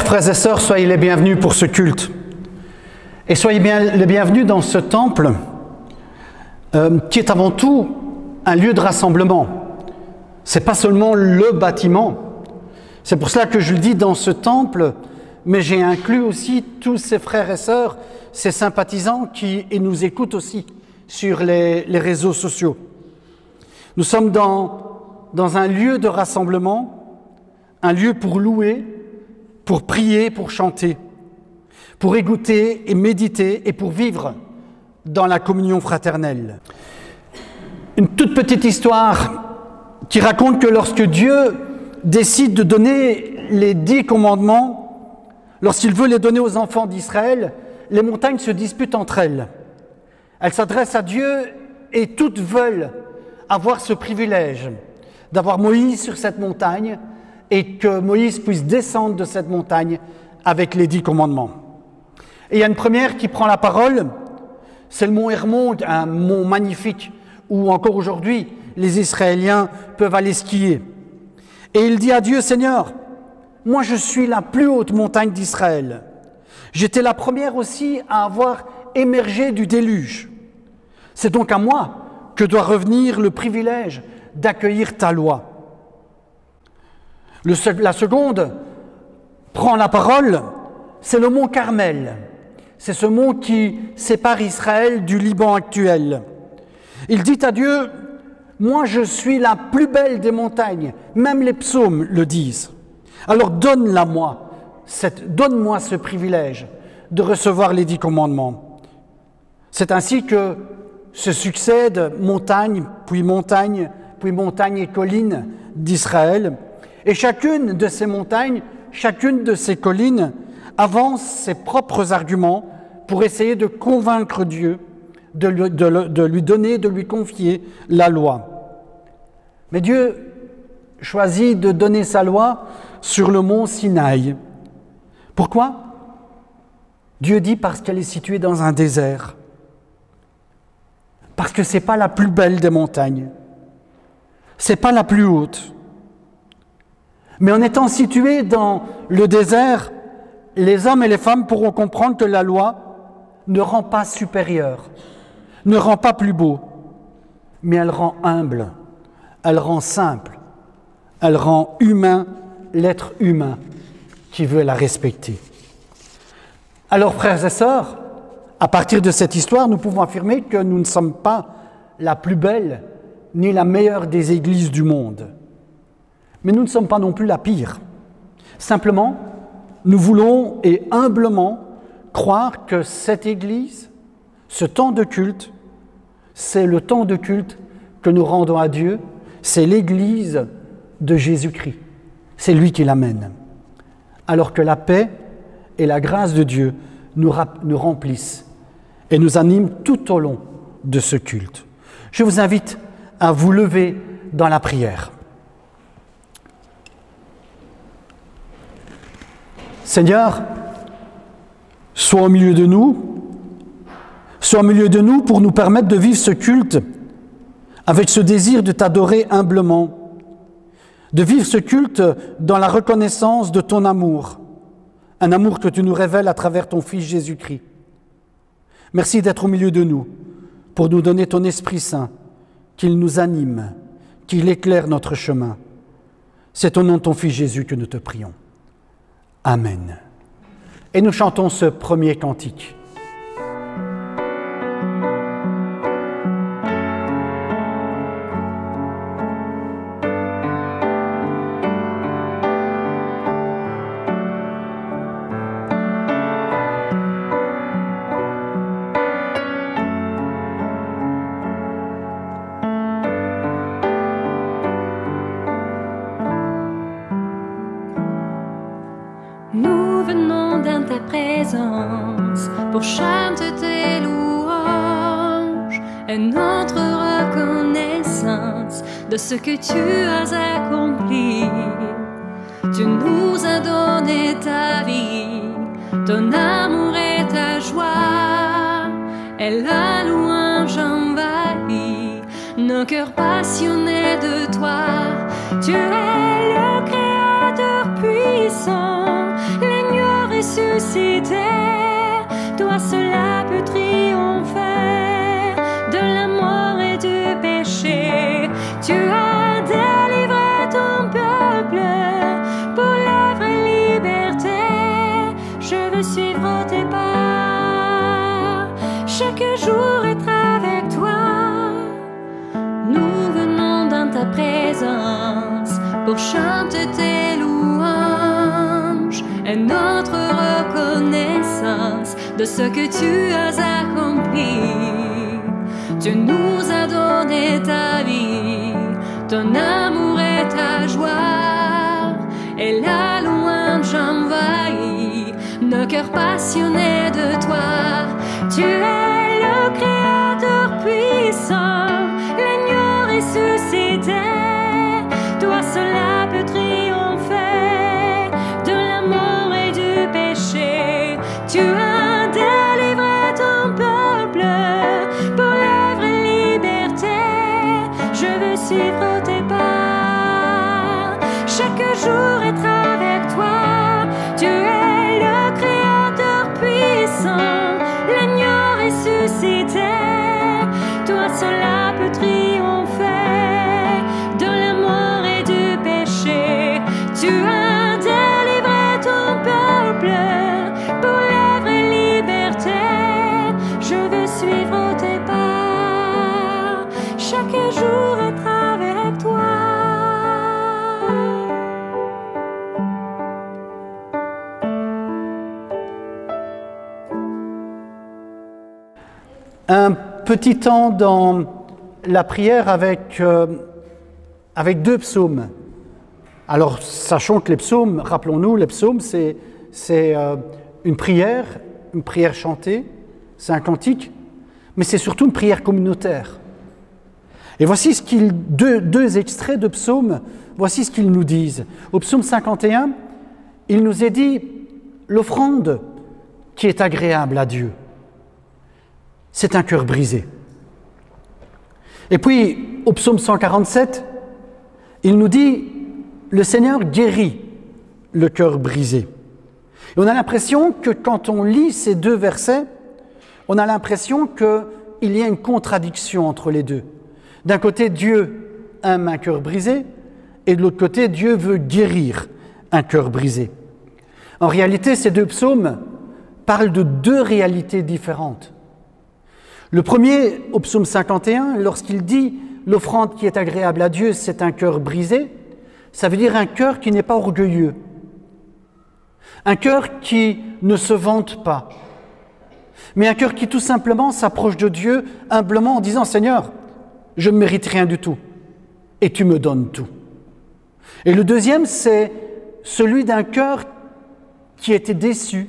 Frères et sœurs, soyez les bienvenus pour ce culte. Et soyez bien les bienvenus dans ce temple qui est avant tout un lieu de rassemblement. Ce n'est pas seulement le bâtiment. C'est pour cela que je le dis dans ce temple, mais j'ai inclus aussi tous ces frères et sœurs, ces sympathisants qui nous écoutent aussi sur les réseaux sociaux. Nous sommes dans un lieu de rassemblement, un lieu pour louer, pour prier, pour chanter, pour écouter et méditer et pour vivre dans la communion fraternelle. Une toute petite histoire qui raconte que lorsque Dieu décide de donner les 10 commandements, lorsqu'il veut les donner aux enfants d'Israël, les montagnes se disputent entre elles. Elles s'adressent à Dieu et toutes veulent avoir ce privilège d'avoir Moïse sur cette montagne et que Moïse puisse descendre de cette montagne avec les 10 commandements. Et il y a une première qui prend la parole, c'est le mont Hermon, un mont magnifique où encore aujourd'hui les Israéliens peuvent aller skier. Et il dit à Dieu, Seigneur, moi je suis la plus haute montagne d'Israël. J'étais la première aussi à avoir émergé du déluge. C'est donc à moi que doit revenir le privilège d'accueillir ta loi. La seconde prend la parole, c'est le mont Carmel. C'est ce mont qui sépare Israël du Liban actuel. Il dit à Dieu, moi je suis la plus belle des montagnes, même les psaumes le disent. Alors donne-moi ce privilège de recevoir les 10 commandements. C'est ainsi que se succèdent montagne et collines d'Israël. Et chacune de ces montagnes, chacune de ces collines avance ses propres arguments pour essayer de convaincre Dieu, de lui donner, de lui confier la loi. Mais Dieu choisit de donner sa loi sur le mont Sinaï. Pourquoi ? Dieu dit parce qu'elle est située dans un désert. Parce que ce n'est pas la plus belle des montagnes. Ce n'est pas la plus haute. Mais en étant située dans le désert, les hommes et les femmes pourront comprendre que la loi ne rend pas supérieur, ne rend pas plus beau, mais elle rend humble, elle rend simple, elle rend humain l'être humain qui veut la respecter. Alors, frères et sœurs, à partir de cette histoire, nous pouvons affirmer que nous ne sommes pas la plus belle ni la meilleure des églises du monde. Mais nous ne sommes pas non plus la pire. Simplement, nous voulons et humblement croire que cette Église, ce temps de culte, c'est le temps de culte que nous rendons à Dieu, c'est l'Église de Jésus-Christ. C'est lui qui l'amène. Alors que la paix et la grâce de Dieu nous remplissent et nous animent tout au long de ce culte. Je vous invite à vous lever dans la prière. Seigneur, sois au milieu de nous pour nous permettre de vivre ce culte avec ce désir de t'adorer humblement, de vivre ce culte dans la reconnaissance de ton amour, un amour que tu nous révèles à travers ton Fils Jésus-Christ. Merci d'être au milieu de nous pour nous donner ton Esprit Saint, qu'il nous anime, qu'il éclaire notre chemin. C'est au nom de ton Fils Jésus que nous te prions. Amen. Et nous chantons ce premier cantique. Pour chanter tes louanges et notre reconnaissance de ce que tu as accompli. Tu nous as donné ta vie, ton amour et ta joie, et la louange envahit nos cœurs passionnés de toi. Tu es le Créateur puissant, l'agneau chante tes louanges et notre reconnaissance de ce que tu as accompli. Tu nous as donné ta vie, ton amour et ta joie, et la louange envahit nos cœurs passionnés de toi. Tu es le Créateur puissant, l'agneau ressuscité. Toi seul peut triompher de la mort et du péché. Tu as délivré ton peuple pour la vraie liberté. Je veux suivre tes pas, chaque jour être avec toi. Tu es le Créateur puissant, l'agneau ressuscité. Toi seul peut triompher de la mort et du péché. Tu as délivré ton peuple pour la vraie liberté. Je veux suivre tes pas, chaque jour être avec toi. Un petit temps dans la prière avec deux psaumes. Alors, sachant que les psaumes, rappelons-nous, les psaumes, c'est une prière chantée, c'est un cantique, mais c'est surtout une prière communautaire. Et voici deux extraits de psaumes, voici ce qu'ils nous disent. Au psaume 51, il nous est dit l'offrande qui est agréable à Dieu, c'est un cœur brisé. Et puis, au psaume 147, il nous dit le Seigneur guérit le cœur brisé. Et on a l'impression que quand on lit ces deux versets, on a l'impression qu'il y a une contradiction entre les deux. D'un côté, Dieu aime un cœur brisé, et de l'autre côté, Dieu veut guérir un cœur brisé. En réalité, ces deux psaumes parlent de deux réalités différentes. Le premier, au psaume 51, lorsqu'il dit « l'offrande qui est agréable à Dieu, c'est un cœur brisé », ça veut dire un cœur qui n'est pas orgueilleux, un cœur qui ne se vante pas, mais un cœur qui tout simplement s'approche de Dieu humblement en disant « Seigneur, je ne mérite rien du tout, et tu me donnes tout ». Et le deuxième, c'est celui d'un cœur qui a été déçu,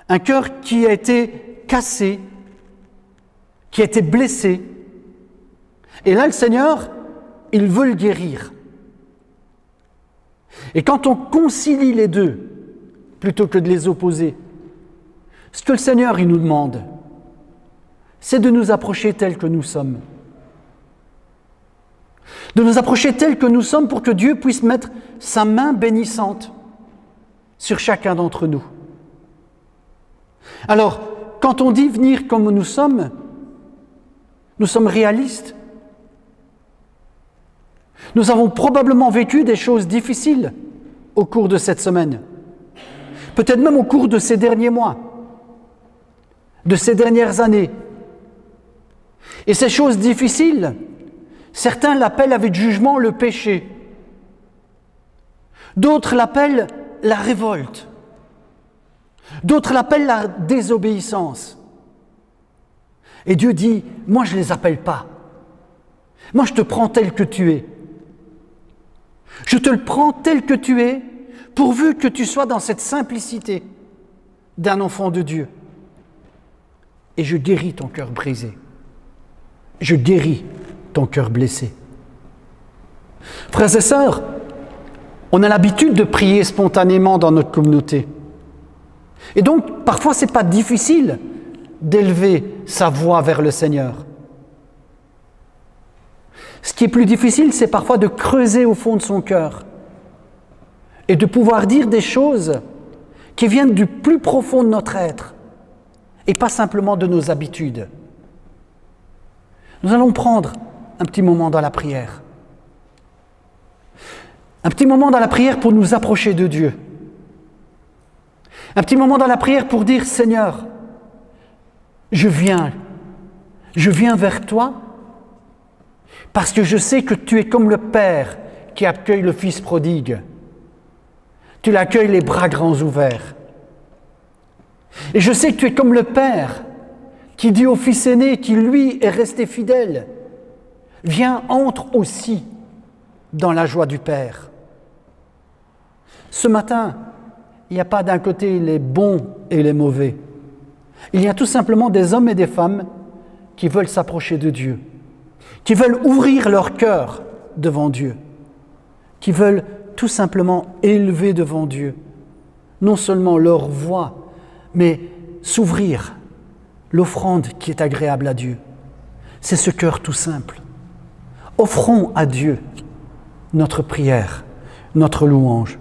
un cœur qui a été cassé, qui a été blessé. Et là, le Seigneur, il veut le guérir. Et quand on concilie les deux, plutôt que de les opposer, ce que le Seigneur, il nous demande, c'est de nous approcher tels que nous sommes. De nous approcher tels que nous sommes pour que Dieu puisse mettre sa main bénissante sur chacun d'entre nous. Alors, quand on dit venir comme nous sommes réalistes. Nous avons probablement vécu des choses difficiles au cours de cette semaine, peut-être même au cours de ces derniers mois, de ces dernières années. Et ces choses difficiles, certains l'appellent avec jugement le péché, d'autres l'appellent la révolte, d'autres l'appellent la désobéissance. Et Dieu dit, moi je ne les appelle pas. Moi je te prends tel que tu es. Je te le prends tel que tu es, pourvu que tu sois dans cette simplicité d'un enfant de Dieu. Et je guéris ton cœur brisé. Je guéris ton cœur blessé. Frères et sœurs, on a l'habitude de prier spontanément dans notre communauté. Et donc, parfois, ce n'est pas difficile d'élever sa voix vers le Seigneur. Ce qui est plus difficile, c'est parfois de creuser au fond de son cœur et de pouvoir dire des choses qui viennent du plus profond de notre être et pas simplement de nos habitudes. Nous allons prendre un petit moment dans la prière. Un petit moment dans la prière pour nous approcher de Dieu. Un petit moment dans la prière pour dire « Seigneur, je viens vers toi parce que je sais que tu es comme le Père qui accueille le Fils prodigue. Tu l'accueilles les bras grands ouverts. Et je sais que tu es comme le Père qui dit au Fils aîné, qui lui est resté fidèle, viens, entre aussi dans la joie du Père. Ce matin, il n'y a pas d'un côté les bons et les mauvais. Il y a tout simplement des hommes et des femmes qui veulent s'approcher de Dieu, qui veulent ouvrir leur cœur devant Dieu, qui veulent tout simplement élever devant Dieu, non seulement leur voix, mais s'ouvrir l'offrande qui est agréable à Dieu. C'est ce cœur tout simple. Offrons à Dieu notre prière, notre louange.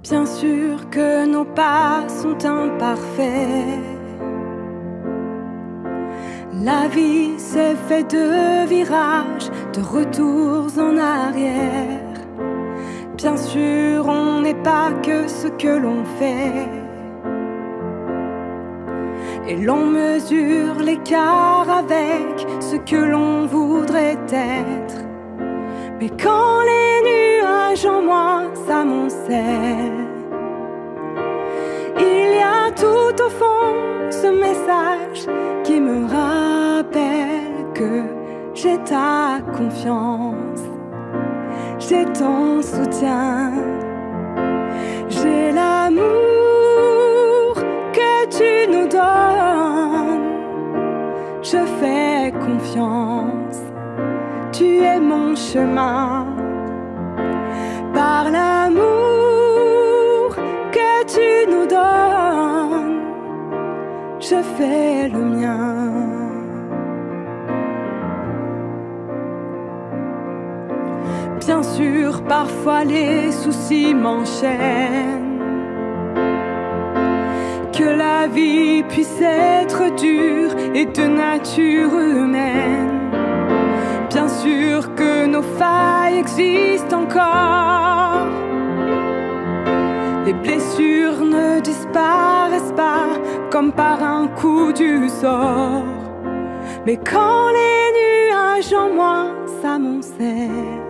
Bien sûr que nos pas sont imparfaits. La vie s'est faite de virages, de retours en arrière. Bien sûr, on n'est pas que ce que l'on fait. Et l'on mesure l'écart avec ce que l'on voudrait être. Mais quand les nuages en moi s'amoncellent, il y a tout au fond ce message qui me rappelle que j'ai ta confiance, j'ai ton soutien, j'ai l'amour que tu nous donnes. Je fais confiance, tu es mon chemin. Par l'amour que tu nous donnes, je fais le mien. Bien sûr, parfois les soucis m'enchaînent, que la vie puisse être dure et de nature humaine. Bien sûr que nos failles existent encore. Les blessures ne disparaissent pas comme par un coup du sort. Mais quand les nuages en moi s'amoncellent,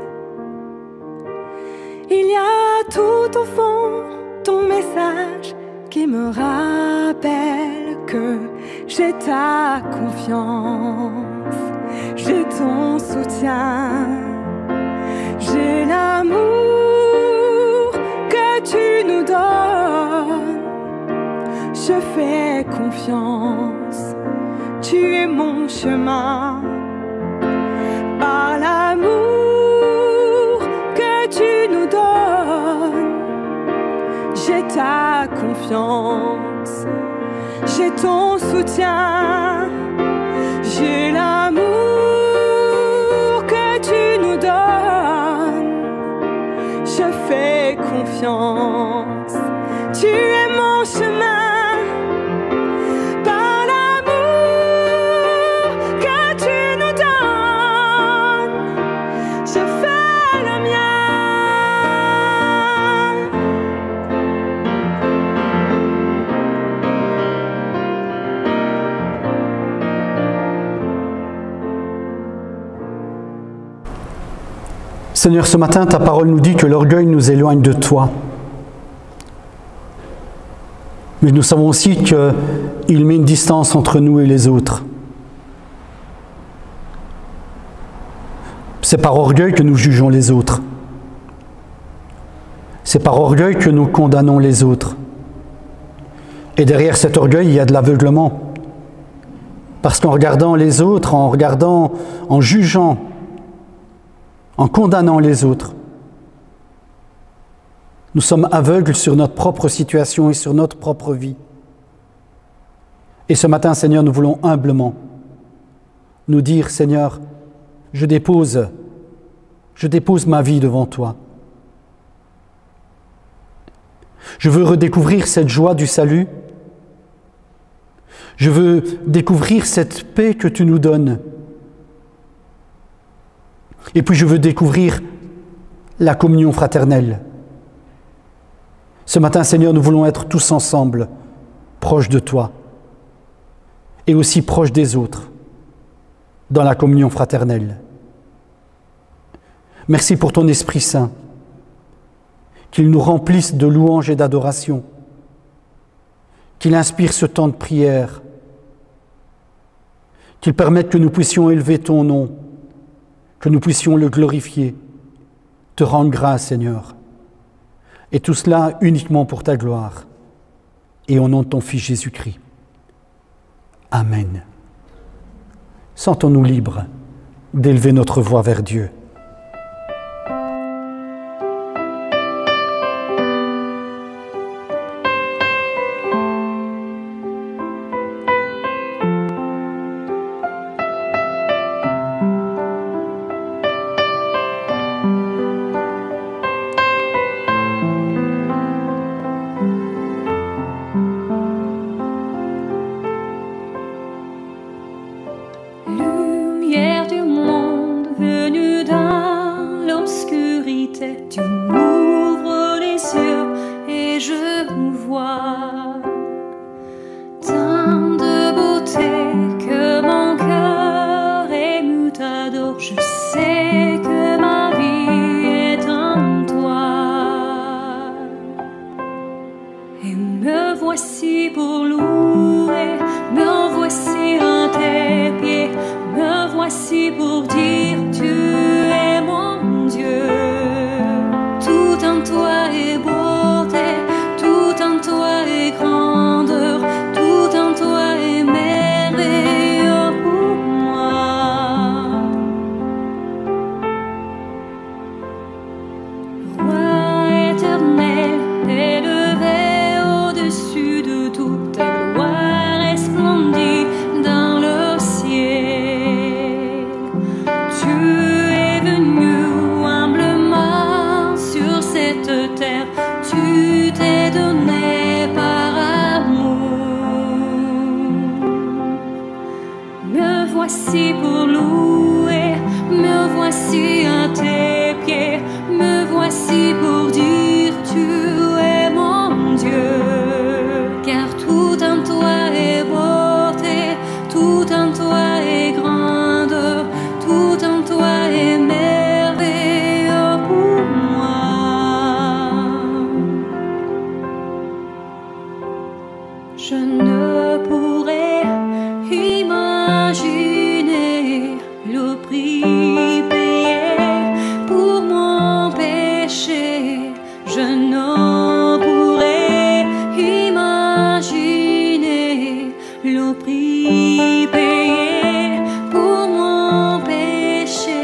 il y a tout au fond ton message qui me rappelle que j'ai ta confiance, j'ai ton soutien, j'ai l'amour que tu nous donnes. Je fais confiance, tu es mon chemin. Par l'amour que tu nous donnes, j'ai ta confiance, j'ai ton soutien, j'ai l'amour que tu nous donnes. Je fais confiance, tu es mon chemin. Par l'amour que tu nous donnes, je fais le mien. Seigneur, ce matin, ta parole nous dit que l'orgueil nous éloigne de toi. Mais nous savons aussi qu'il met une distance entre nous et les autres. C'est par orgueil que nous jugeons les autres. C'est par orgueil que nous condamnons les autres. Et derrière cet orgueil, il y a de l'aveuglement. Parce qu'en regardant les autres, en jugeant, en condamnant les autres, nous sommes aveugles sur notre propre situation et sur notre propre vie. Et ce matin, Seigneur, nous voulons humblement nous dire, Seigneur, je dépose ma vie devant toi. Je veux redécouvrir cette joie du salut. Je veux découvrir cette paix que tu nous donnes. Et puis je veux découvrir la communion fraternelle Ce matin, Seigneur, nous voulons être tous ensemble, proches de toi, et aussi proches des autres, dans la communion fraternelle. Merci pour ton Esprit Saint, qu'il nous remplisse de louanges et d'adoration, qu'il inspire ce temps de prière, qu'il permette que nous puissions élever ton nom, que nous puissions le glorifier, te rendre grâce, Seigneur. Et tout cela uniquement pour ta gloire et au nom de ton Fils Jésus-Christ. Amen. Sentons-nous libres d'élever notre voix vers Dieu. Lumière du monde venue dans l'obscurité, tu m'ouvres les yeux et je vois tant de beauté que mon cœur ému t'adore. Je sais que ma vie est en toi et me voici pour louer, me voici à tes pieds. Me voici pour dire tu es mon Dieu. Tout en toi est beauté, tout en toi est grandeur, tout en toi est merveilleux pour moi. Roi éternel, élevé au-dessus de tout, ta gloire resplendit dans le ciel. Tu t'es donné par amour. Me voici pour louer, me voici à tes pieds, me voici pour dire tu es mon Dieu. Car tout en toi est beauté, tout en toi est grandeur, tout en toi est merveilleux pour moi. Je ne pourrais imaginer le prix payé pour mon péché. Je ne pourrais imaginer le prix payé pour mon péché.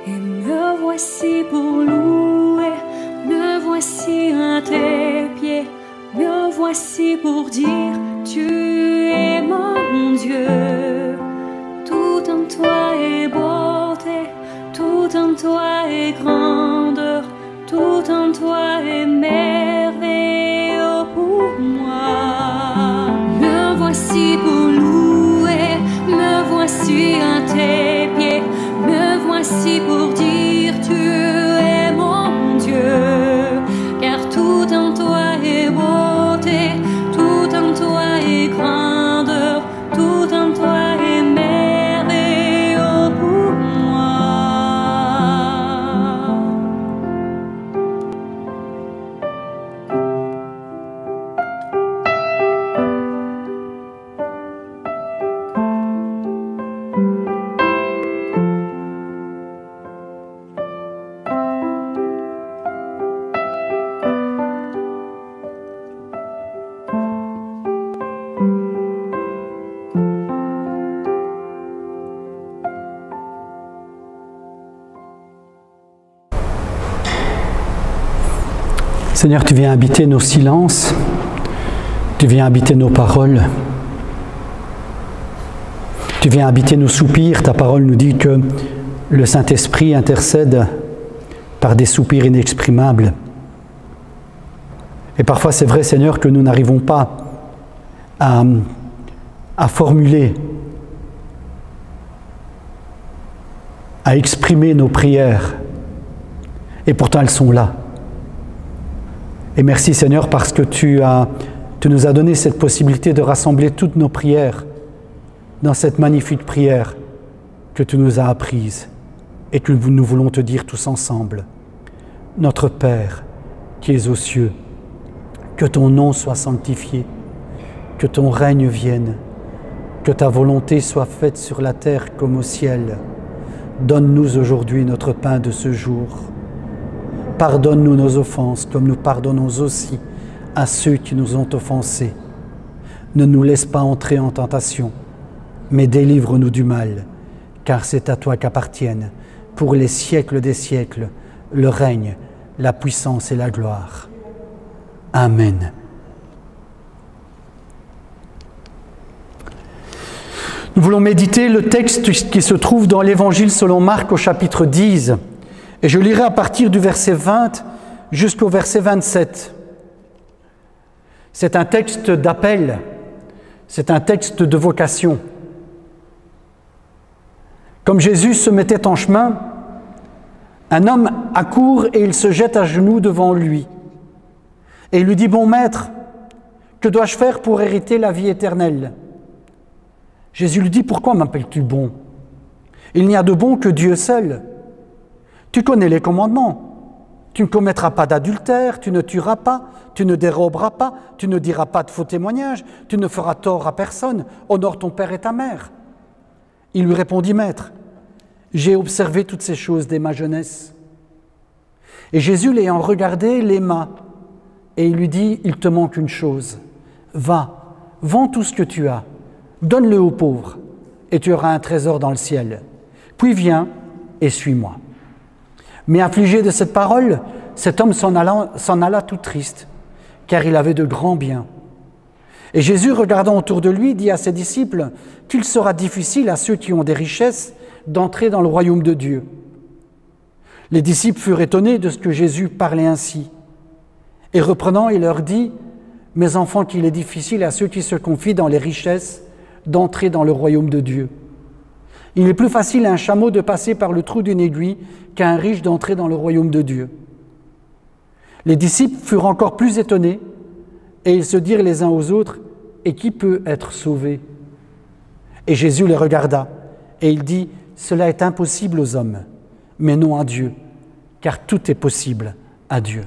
Et me voici pour louer, me voici à tes pieds. Me voici pour dire tu es mon Dieu. Tout en toi est beauté, tout en toi est grandeur, tout en toi est merveilleux pour moi. Me voici pour louer, me voici à tes pieds, me voici pour dire tu es mon Dieu. Car tout en toi est beauté, tout en toi est grandeur, tout en toi est merveilleux pour moi. Seigneur, tu viens habiter nos silences, tu viens habiter nos paroles, tu viens habiter nos soupirs. Ta parole nous dit que le Saint-Esprit intercède par des soupirs inexprimables. Et parfois, c'est vrai, Seigneur, que nous n'arrivons pas à formuler, à exprimer nos prières. Et pourtant, elles sont là. Et merci Seigneur parce que tu nous as donné cette possibilité de rassembler toutes nos prières dans cette magnifique prière que tu nous as apprise et que nous voulons te dire tous ensemble. Notre Père qui es aux cieux, que ton nom soit sanctifié, que ton règne vienne, que ta volonté soit faite sur la terre comme au ciel. Donne-nous aujourd'hui notre pain de ce jour. Pardonne-nous nos offenses comme nous pardonnons aussi à ceux qui nous ont offensés. Ne nous laisse pas entrer en tentation, mais délivre-nous du mal, car c'est à toi qu'appartiennent, pour les siècles des siècles, le règne, la puissance et la gloire. Amen. Nous voulons méditer le texte qui se trouve dans l'Évangile selon Marc au chapitre 10. Et je lirai à partir du verset 20 jusqu'au verset 27. C'est un texte d'appel, c'est un texte de vocation. Comme Jésus se mettait en chemin, un homme accourt et il se jette à genoux devant lui. Et il lui dit, « Bon maître, que dois-je faire pour hériter la vie éternelle ?» Jésus lui dit, « Pourquoi m'appelles-tu bon? Il n'y a de bon que Dieu seul. Tu connais les commandements. Tu ne commettras pas d'adultère, tu ne tueras pas, tu ne déroberas pas, tu ne diras pas de faux témoignages, tu ne feras tort à personne, honore ton père et ta mère. » Il lui répondit, « Maître, j'ai observé toutes ces choses dès ma jeunesse. » Et Jésus, l'ayant regardé, l'aima, et il lui dit, « Il te manque une chose. Va, vends tout ce que tu as, donne-le aux pauvres, et tu auras un trésor dans le ciel. Puis viens et suis-moi. » Mais affligé de cette parole, cet homme s'en alla tout triste, car il avait de grands biens. Et Jésus, regardant autour de lui, dit à ses disciples qu'il sera difficile à ceux qui ont des richesses d'entrer dans le royaume de Dieu. Les disciples furent étonnés de ce que Jésus parlait ainsi. Et reprenant, il leur dit, « Mes enfants, qu'il est difficile à ceux qui se confient dans les richesses d'entrer dans le royaume de Dieu. Il est plus facile à un chameau de passer par le trou d'une aiguille qu'à un riche d'entrer dans le royaume de Dieu. » Les disciples furent encore plus étonnés, et ils se dirent les uns aux autres, « Et qui peut être sauvé ?» Et Jésus les regarda, et il dit, « Cela est impossible aux hommes, mais non à Dieu, car tout est possible à Dieu. »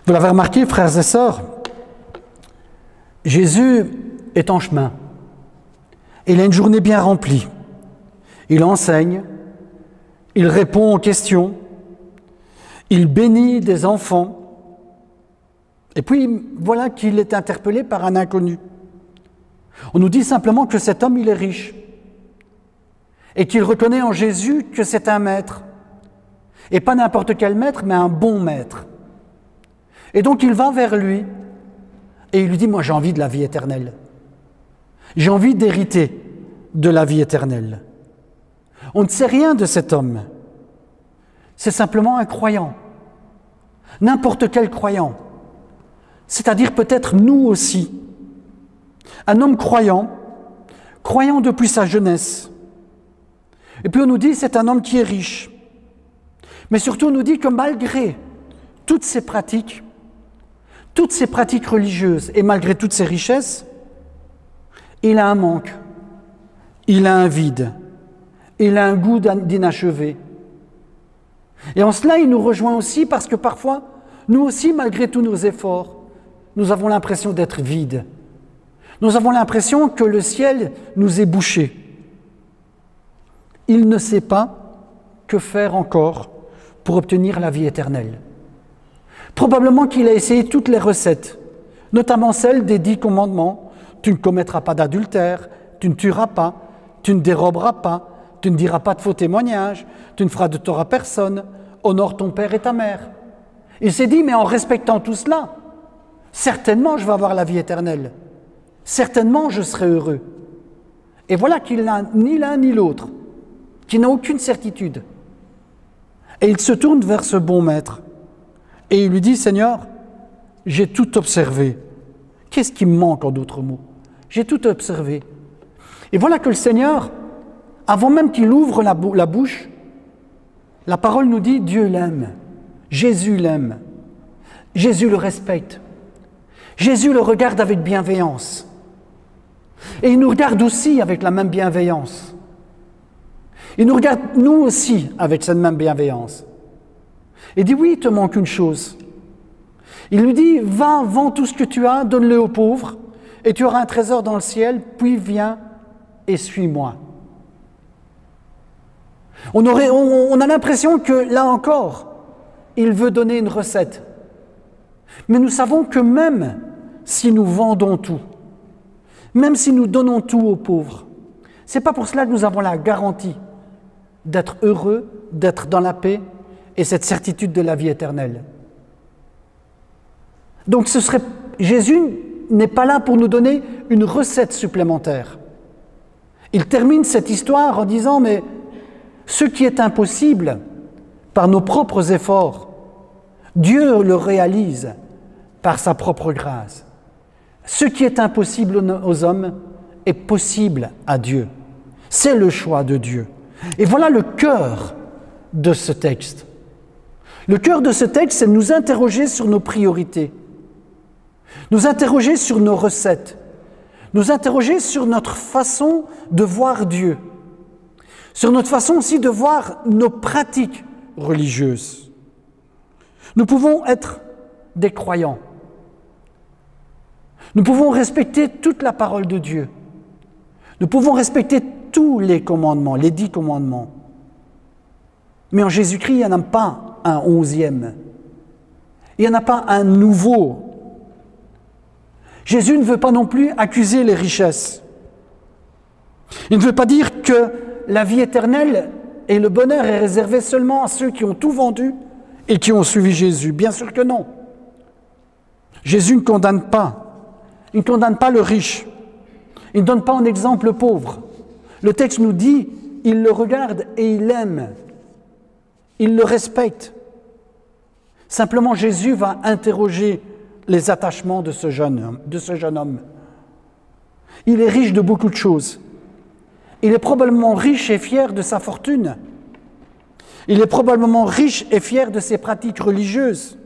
Vous l'avez remarqué, frères et sœurs, Jésus est en chemin. Il a une journée bien remplie. Il enseigne, il répond aux questions, il bénit des enfants. Et puis, voilà qu'il est interpellé par un inconnu. On nous dit simplement que cet homme, il est riche et qu'il reconnaît en Jésus que c'est un maître. Et pas n'importe quel maître, mais un bon maître. Et donc, il va vers lui et il lui dit, « Moi, j'ai envie de la vie éternelle. J'ai envie d'hériter de la vie éternelle. » On ne sait rien de cet homme. C'est simplement un croyant. N'importe quel croyant. C'est-à-dire peut-être nous aussi. Un homme croyant, croyant depuis sa jeunesse. Et puis on nous dit c'est un homme qui est riche. Mais surtout on nous dit que malgré toutes ces pratiques religieuses et malgré toutes ces richesses, il a un manque, il a un vide, il a un goût d'inachevé. Et en cela, il nous rejoint aussi parce que parfois, nous aussi, malgré tous nos efforts, nous avons l'impression d'être vides. Nous avons l'impression que le ciel nous est bouché. Il ne sait pas que faire encore pour obtenir la vie éternelle. Probablement qu'il a essayé toutes les recettes, notamment celle des 10 commandements. Tu ne commettras pas d'adultère, tu ne tueras pas, tu ne déroberas pas, tu ne diras pas de faux témoignages, tu ne feras de tort à personne, honore ton père et ta mère. Il s'est dit, mais en respectant tout cela, certainement je vais avoir la vie éternelle. Certainement je serai heureux. Et voilà qu'il n'a ni l'un ni l'autre, qu'il n'a aucune certitude. Et il se tourne vers ce bon maître et il lui dit, Seigneur, j'ai tout observé. Qu'est-ce qui me manque en d'autres mots? J'ai tout observé. Et voilà que le Seigneur, avant même qu'il ouvre la bouche, la parole nous dit Dieu l'aime, Jésus l'aime. Jésus le respecte. Jésus le regarde avec bienveillance. Et il nous regarde aussi avec la même bienveillance. Il nous regarde, nous aussi, avec cette même bienveillance. Il dit, oui, il te manque une chose. Il lui dit, va, vends tout ce que tu as, donne-le aux pauvres, et tu auras un trésor dans le ciel, puis viens et suis-moi. On a l'impression que, là encore, il veut donner une recette. Mais nous savons que même si nous vendons tout, même si nous donnons tout aux pauvres, ce n'est pas pour cela que nous avons la garantie d'être heureux, d'être dans la paix et cette certitude de la vie éternelle. Donc Jésus n'est pas là pour nous donner une recette supplémentaire. Il termine cette histoire en disant, mais ce qui est impossible par nos propres efforts, Dieu le réalise par sa propre grâce. Ce qui est impossible aux hommes est possible à Dieu. C'est le choix de Dieu. Et voilà le cœur de ce texte. Le cœur de ce texte, c'est de nous interroger sur nos priorités, nous interroger sur nos recettes, nous interroger sur notre façon de voir Dieu, sur notre façon aussi de voir nos pratiques religieuses. Nous pouvons être des croyants. Nous pouvons respecter toute la parole de Dieu. Nous pouvons respecter tous les commandements, les 10 commandements. Mais en Jésus-Christ, il n'y en a pas un 11e. Il n'y en a pas un nouveau. Jésus ne veut pas non plus accuser les richesses. Il ne veut pas dire que la vie éternelle et le bonheur est réservé seulement à ceux qui ont tout vendu et qui ont suivi Jésus. Bien sûr que non. Jésus ne condamne pas. Il ne condamne pas le riche. Il ne donne pas en exemple le pauvre. Le texte nous dit, il le regarde et il l'aime. Il le respecte. Simplement, Jésus va interroger les attachements de ce jeune homme. Il est riche de beaucoup de choses. Il est probablement riche et fier de sa fortune. Il est probablement riche et fier de ses pratiques religieuses.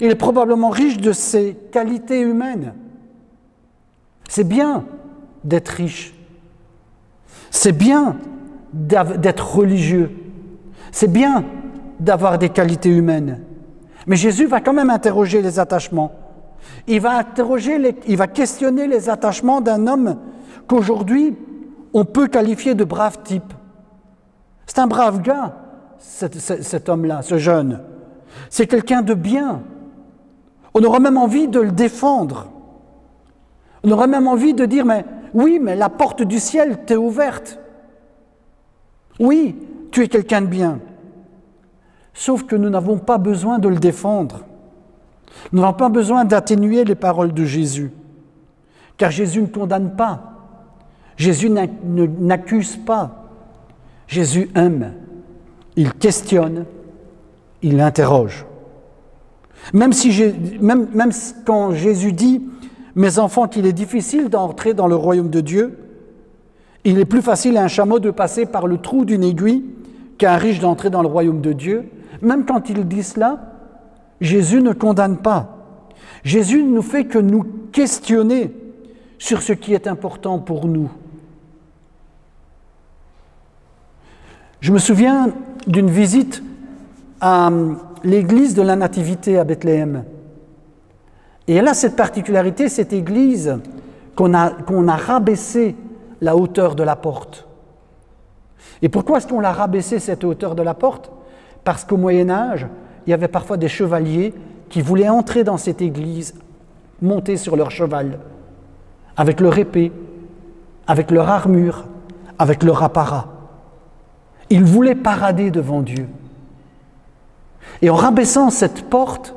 Il est probablement riche de ses qualités humaines. C'est bien d'être riche. C'est bien d'être religieux. C'est bien d'avoir des qualités humaines. Mais Jésus va quand même interroger les attachements. Il va questionner les attachements d'un homme qu'aujourd'hui, on peut qualifier de brave type. C'est un brave gars, cet homme-là, ce jeune. C'est quelqu'un de bien. On aura même envie de le défendre. On aurait même envie de dire, mais oui, mais la porte du ciel t'est ouverte. Oui, tu es quelqu'un de bien. Sauf que nous n'avons pas besoin de le défendre. Nous n'avons pas besoin d'atténuer les paroles de Jésus. Car Jésus ne condamne pas. Jésus n'accuse pas. Jésus aime. Il questionne. Il interroge. Même quand Jésus dit « Mes enfants, qu'il est difficile d'entrer dans le royaume de Dieu », il est plus facile à un chameau de passer par le trou d'une aiguille qu'à un riche d'entrer dans le royaume de Dieu. Même quand il dit cela, Jésus ne condamne pas. Jésus ne nous fait que nous questionner sur ce qui est important pour nous. Je me souviens d'une visite à l'église de la Nativité à Bethléem. Et elle a cette particularité, cette église, qu'on a rabaissé la hauteur de la porte. Et pourquoi est-ce qu'on l'a rabaissé, cette hauteur de la porte ? Parce qu'au Moyen-Âge, il y avait parfois des chevaliers qui voulaient entrer dans cette église, monter sur leur cheval, avec leur épée, avec leur armure, avec leur apparat. Ils voulaient parader devant Dieu. Et en rabaissant cette porte,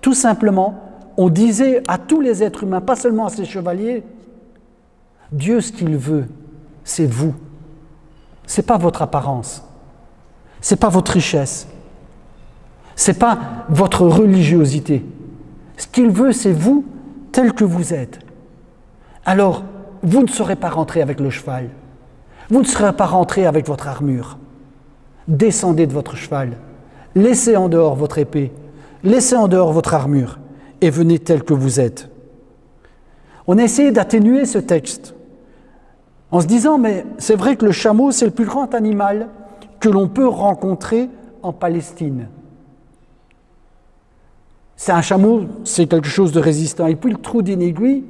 tout simplement, on disait à tous les êtres humains, pas seulement à ces chevaliers, Dieu, ce qu'il veut, c'est vous. Ce n'est pas votre apparence. Ce n'est pas votre richesse. Ce n'est pas votre religiosité. Ce qu'il veut, c'est vous, tel que vous êtes. Alors, vous ne serez pas rentré avec le cheval. Vous ne serez pas rentré avec votre armure. Descendez de votre cheval. Laissez en dehors votre épée. Laissez en dehors votre armure et venez tel que vous êtes. On a essayé d'atténuer ce texte en se disant, mais c'est vrai que le chameau, c'est le plus grand animal que l'on peut rencontrer en Palestine. C'est un chameau, c'est quelque chose de résistant. Et puis le trou d'une aiguille,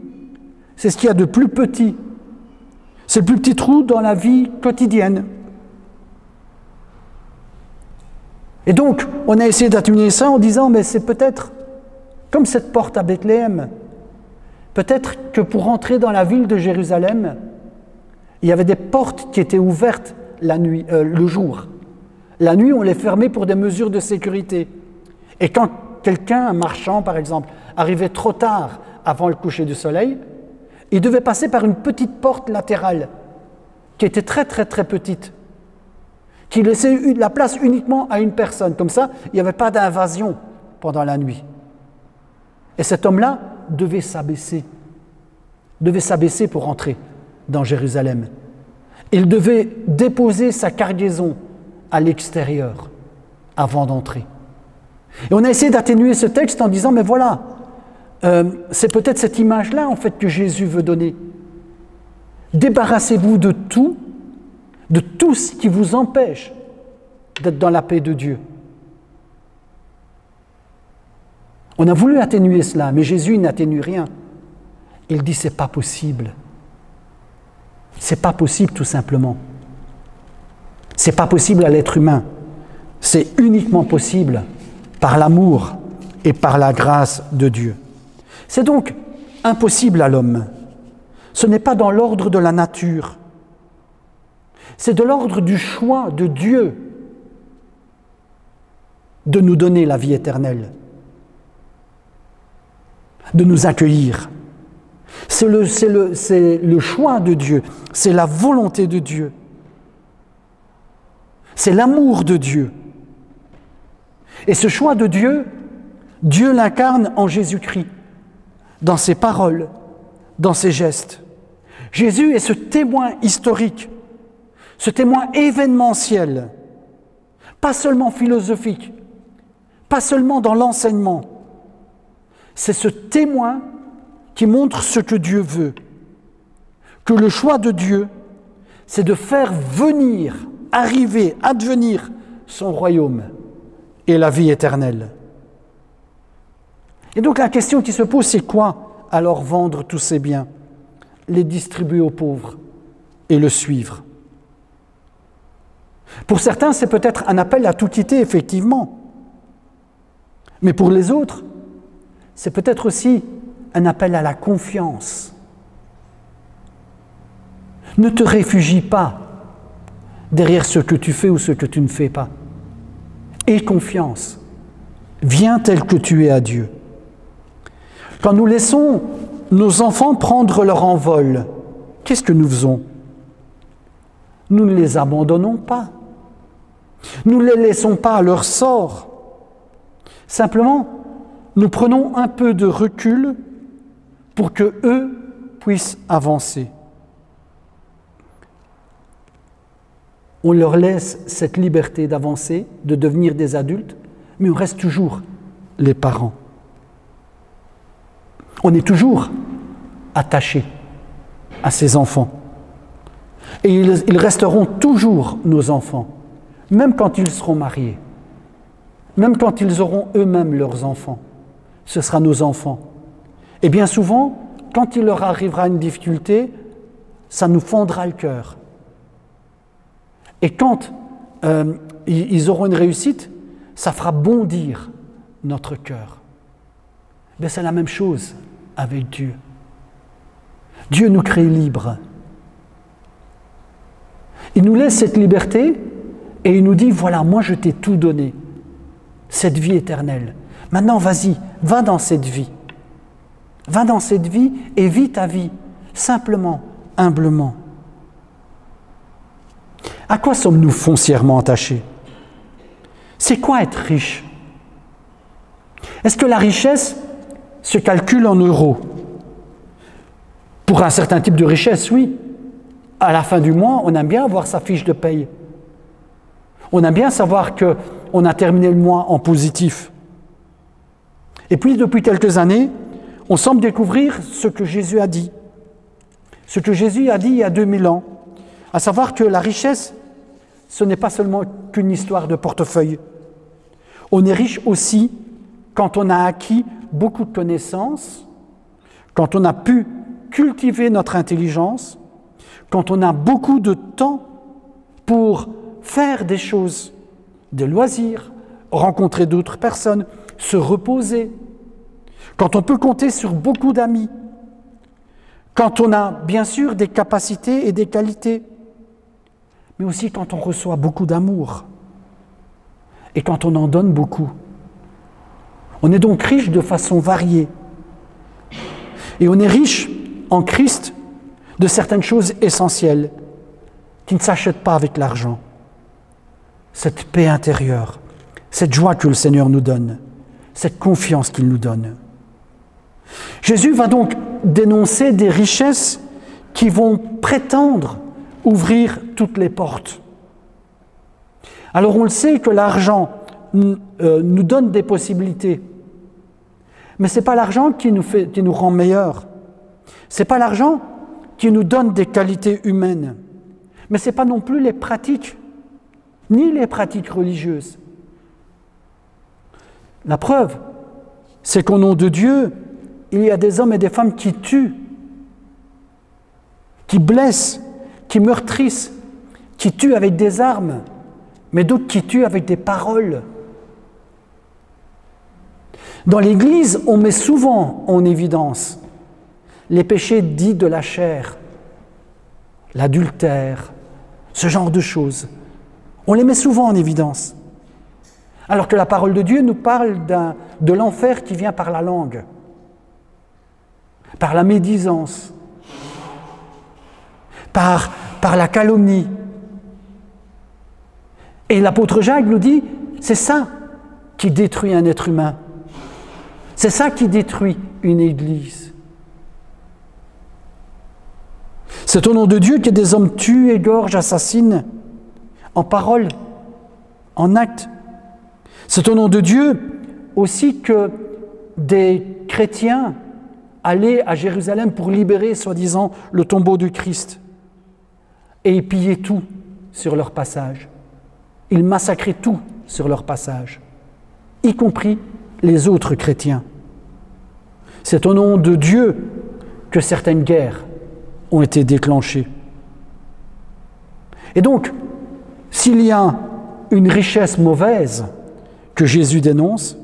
c'est ce qu'il y a de plus petit. C'est le plus petit trou dans la vie quotidienne. Et donc, on a essayé d'atténuer ça en disant, mais c'est peut-être comme cette porte à Bethléem. Peut-être que pour entrer dans la ville de Jérusalem, il y avait des portes qui étaient ouvertes la nuit, le jour. La nuit, on les fermait pour des mesures de sécurité. Et quand quelqu'un, un marchand par exemple, arrivait trop tard avant le coucher du soleil, il devait passer par une petite porte latérale qui était très très très petite, qui laissait la place uniquement à une personne. Comme ça, il n'y avait pas d'invasion pendant la nuit. Et cet homme-là devait s'abaisser pour entrer dans Jérusalem. Il devait déposer sa cargaison à l'extérieur avant d'entrer. Et on a essayé d'atténuer ce texte en disant, mais voilà, c'est peut-être cette image-là en fait que Jésus veut donner. Débarrassez-vous de tout ce qui vous empêche d'être dans la paix de Dieu. On a voulu atténuer cela, mais Jésus n'atténue rien. Il dit, c'est pas possible. C'est pas possible tout simplement. C'est pas possible à l'être humain. C'est uniquement possible par l'amour et par la grâce de Dieu. C'est donc impossible à l'homme. Ce n'est pas dans l'ordre de la nature. C'est de l'ordre du choix de Dieu de nous donner la vie éternelle, de nous accueillir. C'est le choix de Dieu, c'est la volonté de Dieu, c'est l'amour de Dieu. Et ce choix de Dieu, Dieu l'incarne en Jésus-Christ, dans ses paroles, dans ses gestes. Jésus est ce témoin historique, ce témoin événementiel, pas seulement philosophique, pas seulement dans l'enseignement. C'est ce témoin qui montre ce que Dieu veut. Que le choix de Dieu, c'est de faire venir, arriver, advenir son royaume et la vie éternelle. Et donc la question qui se pose, c'est quoi alors vendre tous ces biens, les distribuer aux pauvres et le suivre? Pour certains, c'est peut-être un appel à tout quitter, effectivement. Mais pour les autres, c'est peut-être aussi un appel à la confiance. Ne te réfugie pas derrière ce que tu fais ou ce que tu ne fais pas. Aie confiance. Viens tel que tu es à Dieu. Quand nous laissons nos enfants prendre leur envol, qu'est-ce que nous faisons? Nous ne les abandonnons pas. Nous ne les laissons pas à leur sort. Simplement, nous prenons un peu de recul pour qu'eux puissent avancer. On leur laisse cette liberté d'avancer, de devenir des adultes, mais on reste toujours les parents. On est toujours attachés à ces enfants. Et ils resteront toujours nos enfants, même quand ils seront mariés, même quand ils auront eux-mêmes leurs enfants. Ce sera nos enfants. Et bien souvent, quand il leur arrivera une difficulté, ça nous fendra le cœur. Et quand ils auront une réussite, ça fera bondir notre cœur. Mais c'est la même chose avec Dieu. Dieu nous crée libres. Il nous laisse cette liberté et il nous dit, voilà, moi je t'ai tout donné, cette vie éternelle. Maintenant, vas-y, va dans cette vie. Va dans cette vie et vis ta vie, simplement, humblement. À quoi sommes-nous foncièrement attachés? C'est quoi être riche? Est-ce que la richesse se calcule en euros? Pour un certain type de richesse, oui. À la fin du mois, on aime bien avoir sa fiche de paye. On aime bien savoir qu'on a terminé le mois en positif. Et puis, depuis quelques années, on semble découvrir ce que Jésus a dit. Ce que Jésus a dit il y a 2000 ans, à savoir que la richesse, ce n'est pas seulement qu'une histoire de portefeuille. On est riche aussi quand on a acquis beaucoup de connaissances, quand on a pu cultiver notre intelligence, quand on a beaucoup de temps pour faire des choses, des loisirs, rencontrer d'autres personnes, se reposer, quand on peut compter sur beaucoup d'amis, quand on a bien sûr des capacités et des qualités, mais aussi quand on reçoit beaucoup d'amour et quand on en donne beaucoup. On est donc riche de façon variée. Et on est riche en Christ de certaines choses essentielles qui ne s'achètent pas avec l'argent. Cette paix intérieure, cette joie que le Seigneur nous donne, cette confiance qu'il nous donne. Jésus va donc dénoncer des richesses qui vont prétendre ouvrir toutes les portes. Alors on le sait que l'argent nous donne des possibilités, mais ce n'est pas l'argent qui nous rend meilleurs. Ce n'est pas l'argent qui nous donne des qualités humaines, mais ce n'est pas non plus les pratiques, ni les pratiques religieuses. La preuve, c'est qu'au nom de Dieu, il y a des hommes et des femmes qui tuent, qui blessent, qui meurtrissent, qui tuent avec des armes, mais d'autres qui tuent avec des paroles. Dans l'Église, on met souvent en évidence les péchés dits de la chair, l'adultère, ce genre de choses. On les met souvent en évidence. Alors que la parole de Dieu nous parle de l'enfer qui vient par la langue, par la médisance, par la calomnie. Et l'apôtre Jacques nous dit, c'est ça qui détruit un être humain. C'est ça qui détruit une église. C'est au nom de Dieu que des hommes tuent, égorgent, assassinent, en parole, en acte. C'est au nom de Dieu aussi que des chrétiens allaient à Jérusalem pour libérer, soi-disant, le tombeau du Christ. Et ils pillaient tout sur leur passage. Ils massacraient tout sur leur passage, y compris les autres chrétiens. C'est au nom de Dieu que certaines guerres ont été déclenchées. Et donc, s'il y a une richesse mauvaise que Jésus dénonce,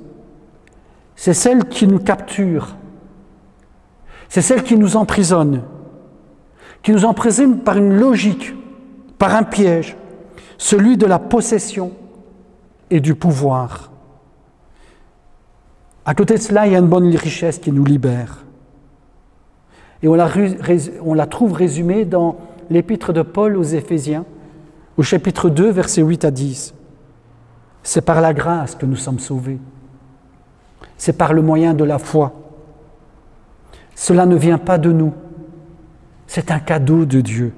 c'est celle qui nous capture, c'est celle qui nous emprisonne par une logique, par un piège, celui de la possession et du pouvoir. À côté de cela, il y a une bonne richesse qui nous libère. Et on la trouve résumée dans l'épître de Paul aux Éphésiens, au chapitre 2, versets 8 à 10. C'est par la grâce que nous sommes sauvés. C'est par le moyen de la foi. Cela ne vient pas de nous. C'est un cadeau de Dieu.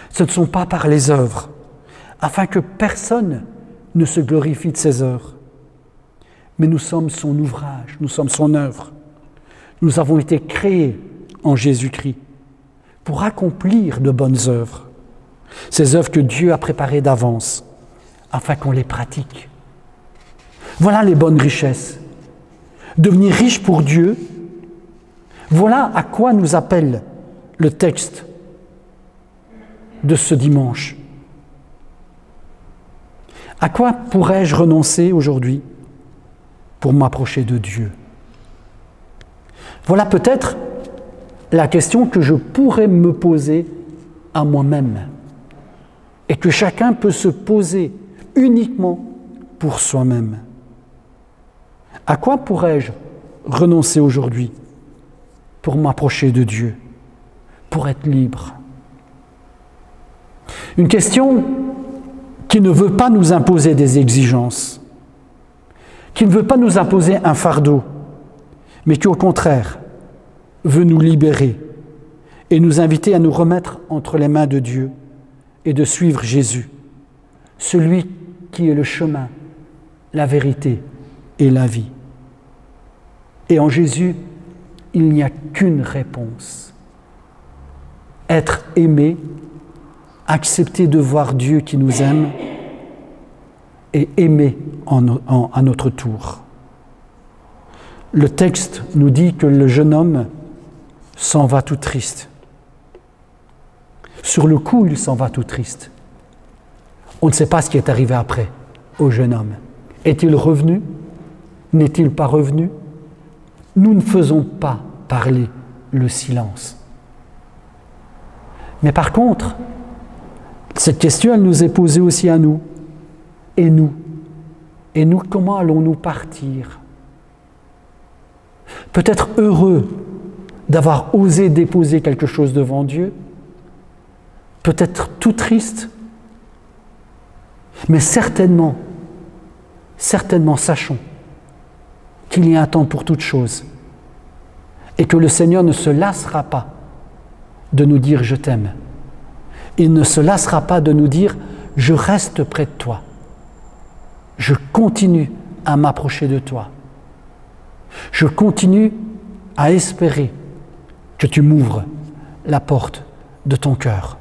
Ce ne sont pas par les œuvres, afin que personne ne se glorifie de ses œuvres. Mais nous sommes son ouvrage, nous sommes son œuvre. Nous avons été créés en Jésus-Christ pour accomplir de bonnes œuvres. Ces œuvres que Dieu a préparées d'avance, afin qu'on les pratique. Voilà les bonnes richesses. Devenir riche pour Dieu, voilà à quoi nous appelle le texte de ce dimanche. À quoi pourrais-je renoncer aujourd'hui pour m'approcher de Dieu? Voilà peut-être la question que je pourrais me poser à moi-même et que chacun peut se poser uniquement pour soi-même. À quoi pourrais-je renoncer aujourd'hui pour m'approcher de Dieu, pour être libre? Une question qui ne veut pas nous imposer des exigences, qui ne veut pas nous imposer un fardeau, mais qui au contraire veut nous libérer et nous inviter à nous remettre entre les mains de Dieu et de suivre Jésus, celui qui est le chemin, la vérité et la vie. Et en Jésus, il n'y a qu'une réponse. Être aimé, accepter de voir Dieu qui nous aime et aimer à notre tour. Le texte nous dit que le jeune homme s'en va tout triste. Sur le coup, il s'en va tout triste. On ne sait pas ce qui est arrivé après au jeune homme. Est-il revenu? N'est-il pas revenu? Nous ne faisons pas parler le silence. Mais par contre, cette question, elle nous est posée aussi à nous. Et nous? Et nous, comment allons-nous partir? Peut-être heureux d'avoir osé déposer quelque chose devant Dieu, peut-être tout triste, mais certainement sachons qu'il y a un temps pour toute chose et que le Seigneur ne se lassera pas de nous dire « je t'aime ». Il ne se lassera pas de nous dire « je reste près de toi ». Je continue à m'approcher de toi. Je continue à espérer que tu m'ouvres la porte de ton cœur.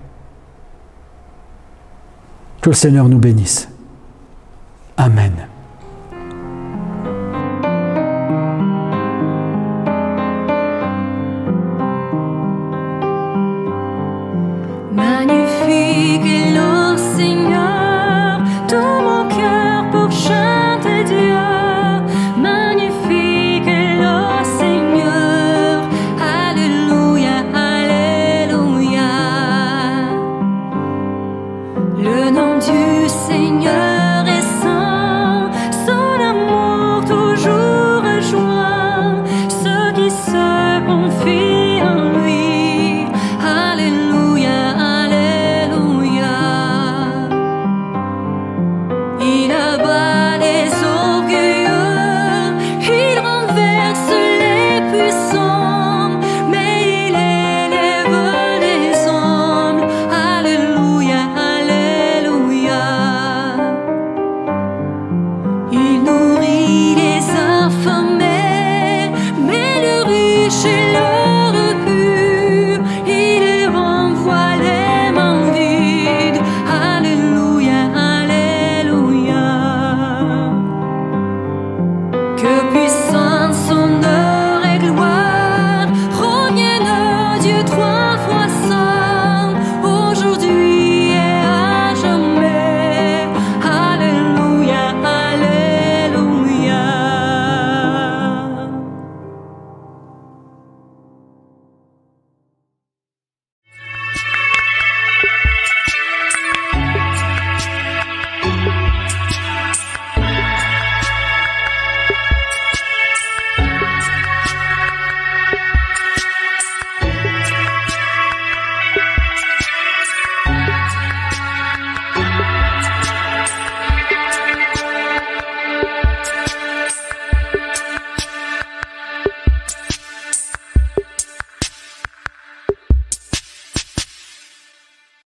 Que le Seigneur nous bénisse. Amen. Magnifique est le Seigneur, tout mon cœur pour chanter Dieu. Magnifique est le Seigneur, alléluia, alléluia. Le nom du Seigneur est saint, son amour toujours rejoint ceux qui se confient en lui. Alléluia, alléluia. Il abat les orgueilleux, il renverse les puissants, mais il élève les humbles. Alléluia, alléluia. Il nourrit les affamés, mais le riche et le repus, il les renvoie les mains vides. Alléluia, alléluia. Que puisse